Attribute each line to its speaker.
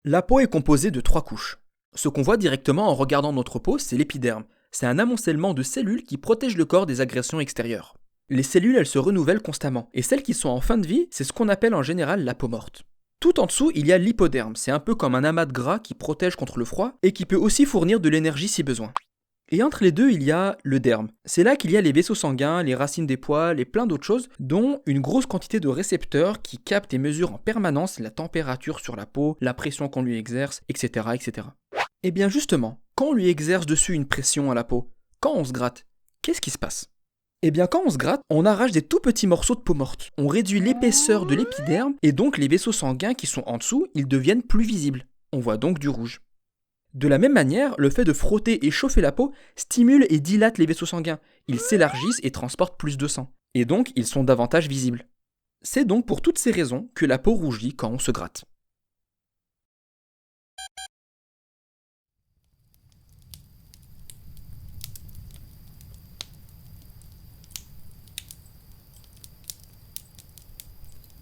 Speaker 1: La peau est composée de 3 couches. Ce qu'on voit directement en regardant notre peau, c'est l'épiderme. C'est un amoncellement de cellules qui protège le corps des agressions extérieures. Les cellules, elles se renouvellent constamment, et celles qui sont en fin de vie, c'est ce qu'on appelle en général la peau morte. Tout en dessous, il y a l'hypoderme, c'est un peu comme un amas de gras qui protège contre le froid et qui peut aussi fournir de l'énergie si besoin. Et entre les deux, il y a le derme. C'est là qu'il y a les vaisseaux sanguins, les racines des poils et plein d'autres choses, dont une grosse quantité de récepteurs qui captent et mesurent en permanence la température sur la peau, la pression qu'on lui exerce, etc., etc. Et bien justement, quand on lui exerce dessus une pression à la peau, quand on se gratte, qu'est-ce qui se passe? Eh bien quand on se gratte, on arrache des tout petits morceaux de peau morte. On réduit l'épaisseur de l'épiderme et donc les vaisseaux sanguins qui sont en dessous, ils deviennent plus visibles. On voit donc du rouge. De la même manière, le fait de frotter et chauffer la peau stimule et dilate les vaisseaux sanguins. Ils s'élargissent et transportent plus de sang. Et donc, ils sont davantage visibles. C'est donc pour toutes ces raisons que la peau rougit quand on se gratte.